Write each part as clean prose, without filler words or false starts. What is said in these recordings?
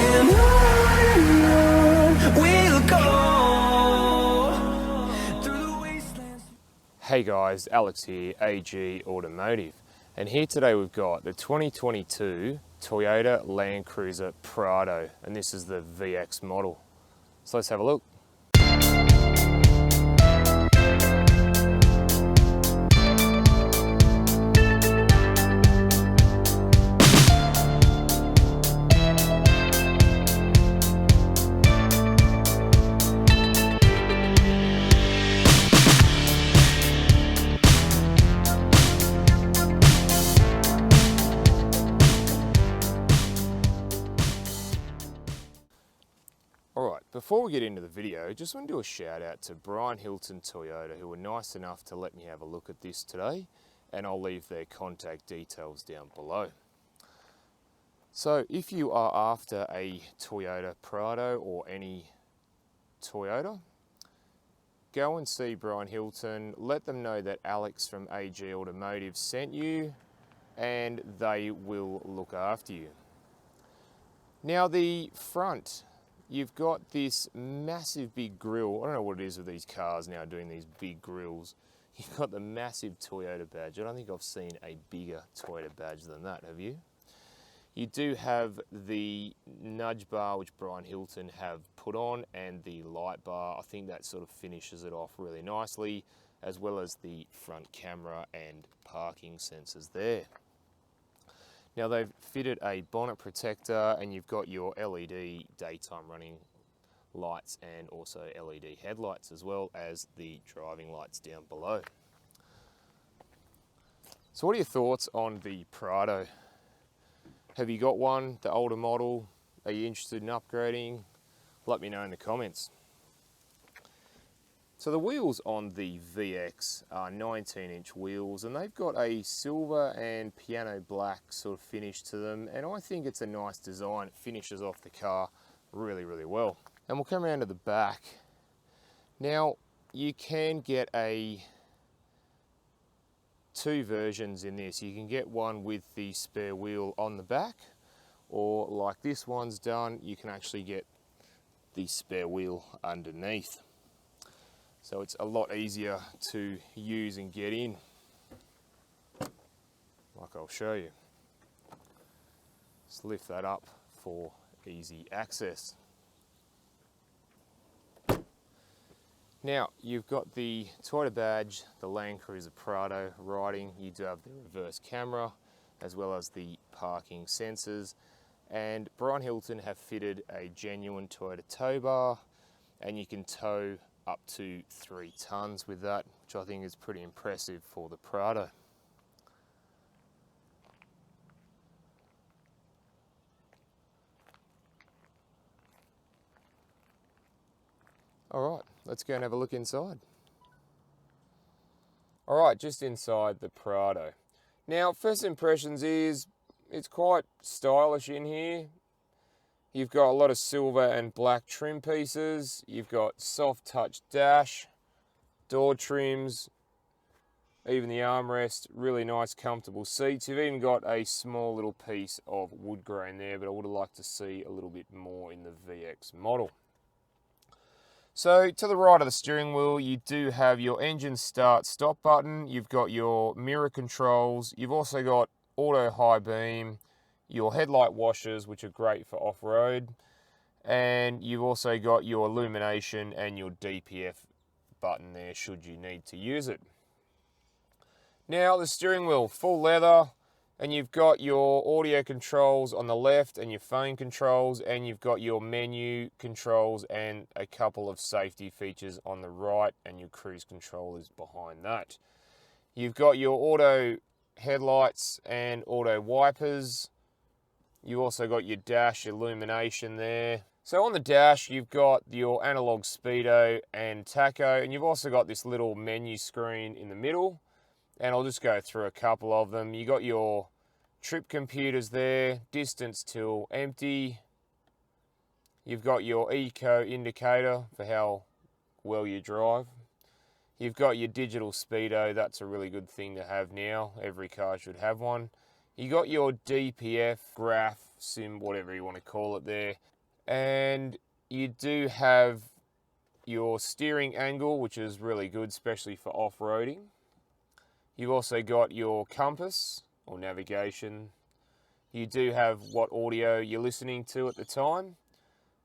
and on we'll go through the wastelands. Hey guys, Alex here, AG Automotive, and here today we've got the 2022 Toyota Landcruiser Prado, and this is the VX model. So let's have a look. Alright, before we get into the video, just want to do a shout out to Brian Hilton Toyota, who were nice enough to let me have a look at this today, and I'll leave their contact details down below. So if you are after a Toyota Prado or any Toyota, go and see Brian Hilton, let them know that Alex from AG Automotive sent you, and they will look after you. Now the front, you've got this massive big grille. I don't know what it is with these cars now doing these big grills. You've got the massive Toyota badge. I don't think I've seen a bigger Toyota badge than that, have you? You do have the nudge bar, which Brian Hilton have put on, and the light bar. I think that sort of finishes it off really nicely, as well as the front camera and parking sensors there. Now they've fitted a bonnet protector, and you've got your LED daytime running lights and also LED headlights, as well as the driving lights down below. So what are your thoughts on the Prado? Have you got one, the older model? Are you interested in upgrading? Let me know in the comments. So the wheels on the VX are 19-inch wheels, and they've got a silver and piano black sort of finish to them, and I think it's a nice design. It finishes off the car really, really well. And we'll come around to the back. Now, you can get two versions in this. You can get one with the spare wheel on the back, or like this one's done, you can actually get the spare wheel underneath. So it's a lot easier to use and get in, like I'll show you. Just lift that up for easy access. Now, you've got the Toyota badge, the Landcruiser Prado riding. You do have the reverse camera, as well as the parking sensors. And Brian Hilton have fitted a genuine Toyota tow bar, and you can tow up to 3 tons with that, which I think is pretty impressive for the Prado. Alright, let's go and have a look inside. Alright, just inside the Prado. Now, first impressions is, it's quite stylish in here. You've got a lot of silver and black trim pieces. You've got soft touch dash, door trims, even the armrest, really nice comfortable seats. You've even got a small little piece of wood grain there, but I would have liked to see a little bit more in the VX model. So to the right of the steering wheel, you do have your engine start stop button. You've got your mirror controls. You've also got auto high beam, your headlight washers, which are great for off-road, and you've also got your illumination and your DPF button there should you need to use it. Now the steering wheel, full leather, and you've got your audio controls on the left and your phone controls, and you've got your menu controls and a couple of safety features on the right, and your cruise control is behind that. You've got your auto headlights and auto wipers. You also got your dash illumination there. So on the dash, you've got your analog speedo and tacho, and you've also got this little menu screen in the middle. And I'll just go through a couple of them. You got your trip computers there, distance till empty. You've got your eco indicator for how well you drive. You've got your digital speedo. That's a really good thing to have now. Every car should have one. You got your DPF, graph, sim, whatever you want to call it there. And you do have your steering angle, which is really good, especially for off-roading. You've also got your compass or navigation. You do have what audio you're listening to at the time.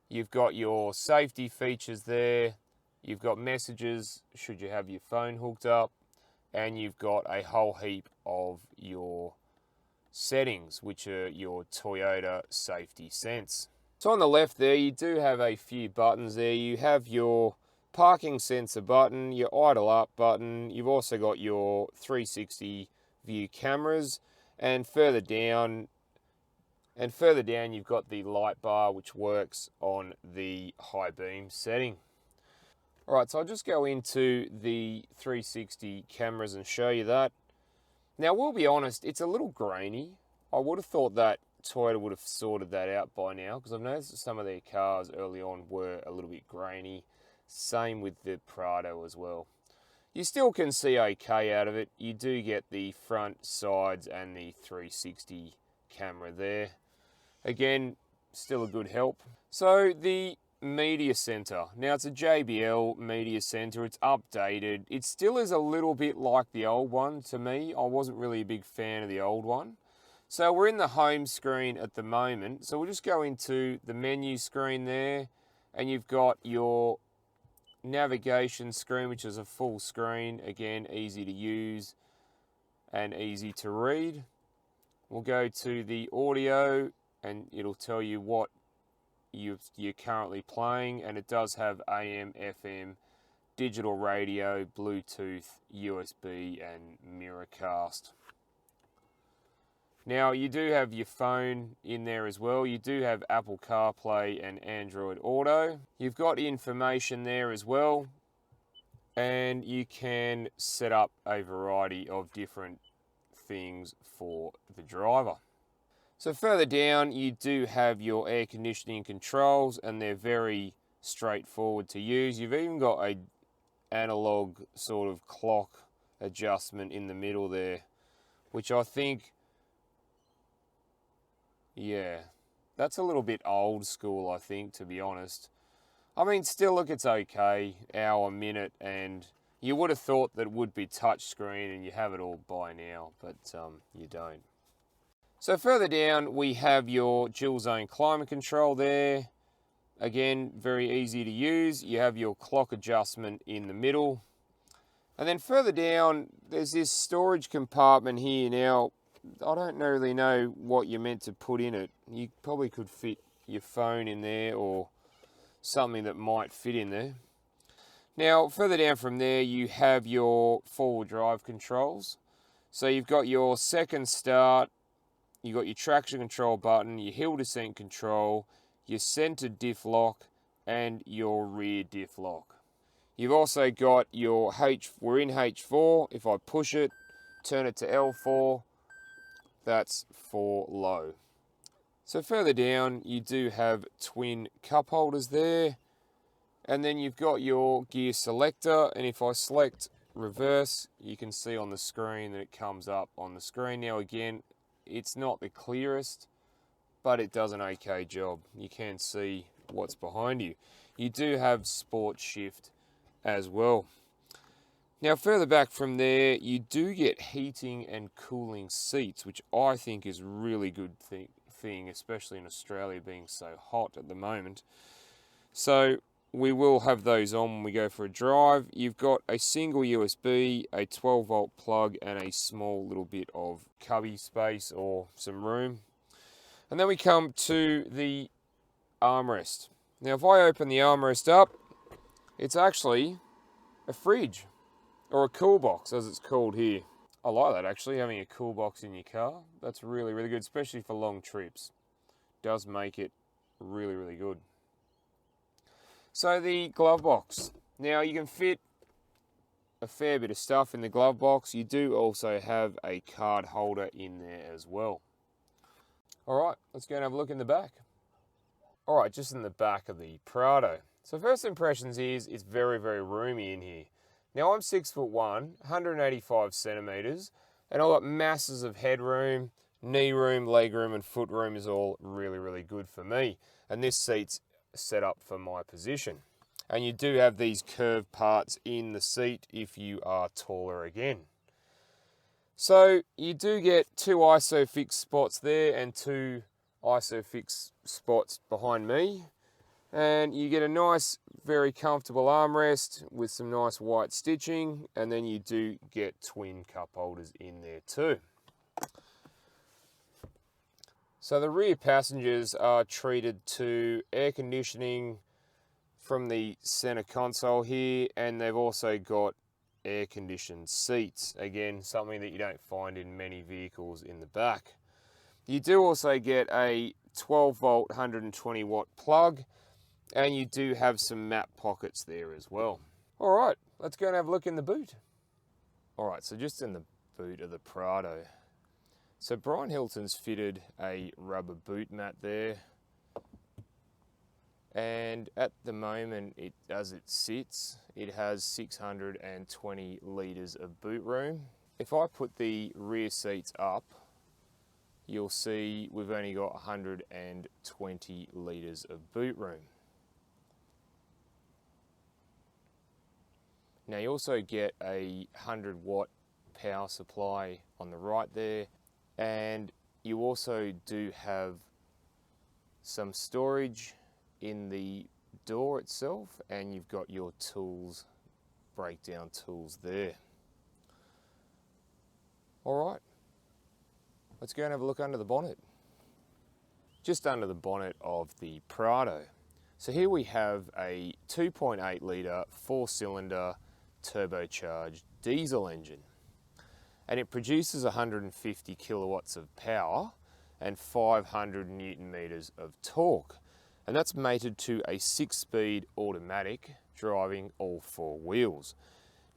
You've got your safety features there. You've got messages, should you have your phone hooked up. And you've got a whole heap of your settings, which are your Toyota Safety Sense. So on the left there, you do have a few buttons there. You have your parking sensor button, your idle up button. You've also got your 360 view cameras, and further down you've got the light bar, which works on the high beam setting. All right, so I'll just go into the 360 cameras and show you that. Now, we'll be honest, it's a little grainy. I would have thought that Toyota would have sorted that out by now, because I've noticed that some of their cars early on were a little bit grainy. Same with the Prado as well. You still can see okay out of it. You do get the front, sides, and the 360 camera there. Again, still a good help. So the media center. Now it's a JBL media center. It's updated. It still is a little bit like the old one to me. I wasn't really a big fan of the old one. So we're in the home screen at the moment. So we'll just go into the menu screen there, and you've got your navigation screen, which is a full screen. Again, easy to use and easy to read. We'll go to the audio, and it'll tell you what you're currently playing, and it does have AM, FM, digital radio, Bluetooth, USB, and Miracast. Now, you do have your phone in there as well. You do have Apple CarPlay and Android Auto. You've got information there as well, and you can set up a variety of different things for the driver. So further down, you do have your air conditioning controls, and they're very straightforward to use. You've even got a analog sort of clock adjustment in the middle there, which I think, yeah, that's a little bit old school, I think, to be honest. I mean, still, look, it's okay, hour, minute, and you would have thought that it would be touchscreen and you have it all by now, but you don't. So further down, we have your dual zone climate control there. Again, very easy to use. You have your clock adjustment in the middle. And then further down, there's this storage compartment here. Now, I don't really know what you're meant to put in it. You probably could fit your phone in there or something that might fit in there. Now, further down from there, you have your four-wheel drive controls. So you've got your second start, you've got your traction control button, your hill descent control, your center diff lock, and your rear diff lock. You've also got your we're in H4. If I push it, turn it to L4, that's for low. So further down, you do have twin cup holders there. And then you've got your gear selector, and if I select reverse, you can see on the screen that it comes up on the screen. Now again, it's not the clearest, but it does an okay job. You can see what's behind you. You do have sport shift as well. Now further back from there, you do get heating and cooling seats, which I think is a really good thing, especially in Australia being so hot at the moment. So we will have those on when we go for a drive. You've got a single USB, a 12-volt plug, and a small little bit of cubby space or some room. And then we come to the armrest. Now, if I open the armrest up, it's actually a fridge, or a cool box, as it's called here. I like that, actually, having a cool box in your car. That's really, really good, especially for long trips. Does make it really, really good. So the glove box. Now you can fit a fair bit of stuff in the glove box. You do also have a card holder in there as well. All right, let's go and have a look in the back. All right, just in the back of the Prado. So first impressions is it's very, very roomy in here. Now I'm 6'1", 185 centimeters, and I've got masses of headroom, Knee room, leg room and foot room is all really, really good for me. And this seat's set up for my position. And you do have these curved parts in the seat if you are taller again. So you do get 2 ISOFIX spots there and 2 ISOFIX spots behind me. And you get a nice, very comfortable armrest with some nice white stitching. And then you do get twin cup holders in there too. So the rear passengers are treated to air conditioning from the center console here, and they've also got air conditioned seats. Again, something that you don't find in many vehicles in the back. You do also get a 12 volt 120 watt plug, and you do have some map pockets there as well. All right, let's go and have a look in the boot. All right, so just in the boot of the Prado. So Brian Hilton's fitted a rubber boot mat there. And at the moment, as it sits, it has 620 litres of boot room. If I put the rear seats up, you'll see we've only got 120 litres of boot room. Now you also get a 100 watt power supply on the right there, and you also do have some storage in the door itself, and you've got your tools, breakdown tools there. All right, let's go and have a look under the bonnet. Just under the bonnet of the Prado. So here we have a 2.8 litre 4-cylinder turbocharged diesel engine, and it produces 150 kilowatts of power and 500 newton meters of torque. And that's mated to a 6-speed automatic driving all 4 wheels.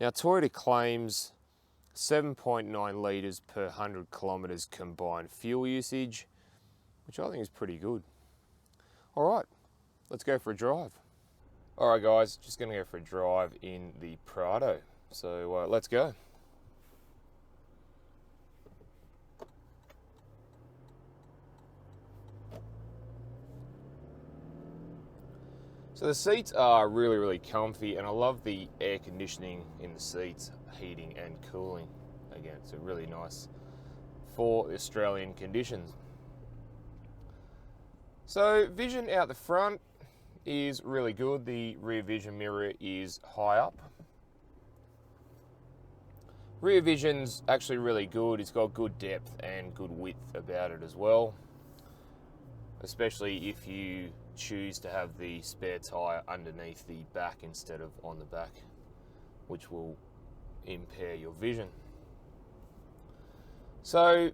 Now Toyota claims 7.9 litres per 100 kilometres combined fuel usage, which I think is pretty good. All right, let's go for a drive. All right guys, just gonna go for a drive in the Prado. So let's go. So the seats are really, really comfy, and I love the air conditioning in the seats, heating and cooling. Again, it's really nice for Australian conditions. So vision out the front is really good. The rear vision mirror is high up. Rear vision's actually really good. It's got good depth and good width about it as well, especially if you choose to have the spare tyre underneath the back instead of on the back, which will impair your vision. So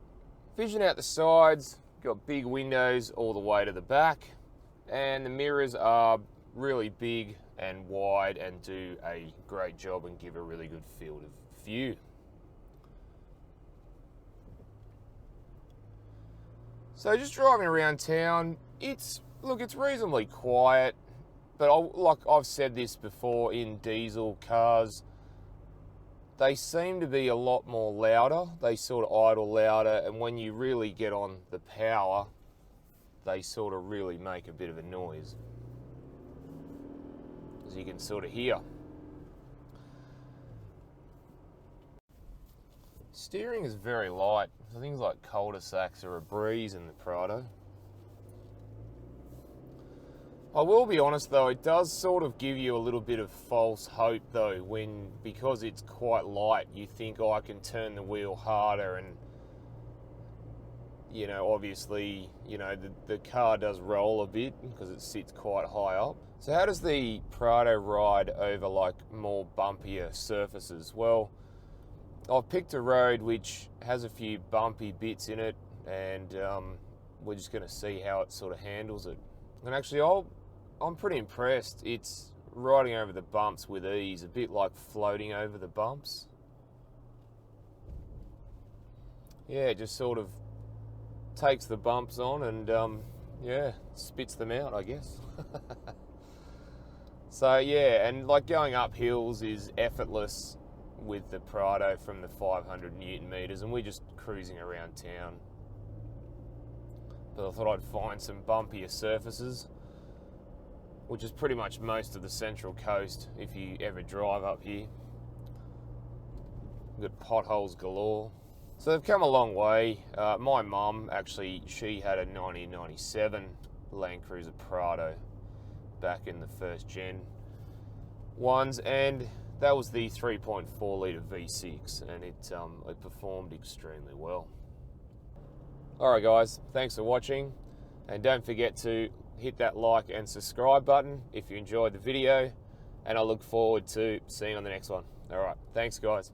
vision out the sides, got big windows all the way to the back, and the mirrors are really big and wide and do a great job and give a really good field of view. So just driving around town, it's reasonably quiet, but like I've said this before, in diesel cars, they seem to be a lot more louder. They sort of idle louder, and when you really get on the power, they sort of really make a bit of a noise, as you can sort of hear. Steering is very light. Things like cul-de-sacs are a breeze in the Prado. I will be honest though, it does sort of give you a little bit of false hope though, because it's quite light, you think, oh, I can turn the wheel harder, and you know, obviously, you know, the car does roll a bit because it sits quite high up. So how does the Prado ride over like more bumpier surfaces? Well, I've picked a road which has a few bumpy bits in it, and we're just going to see how it sort of handles it. And actually, I'm pretty impressed. It's riding over the bumps with ease, a bit like floating over the bumps. Yeah, it just sort of takes the bumps on and yeah, spits them out, I guess. So yeah, and like going up hills is effortless with the Prado from the 500 Newton meters, and we're just cruising around town but I thought I'd find some bumpier surfaces, which is pretty much most of the Central Coast if you ever drive up here. We've got potholes galore. So they've come a long way. My mum, actually, she had a 1997 Landcruiser Prado back in the first gen ones, and that was the 3.4 litre V6, and it performed extremely well. Alright guys, thanks for watching, and don't forget to hit that like and subscribe button if you enjoyed the video, and I look forward to seeing you on the next one. Alright, thanks guys.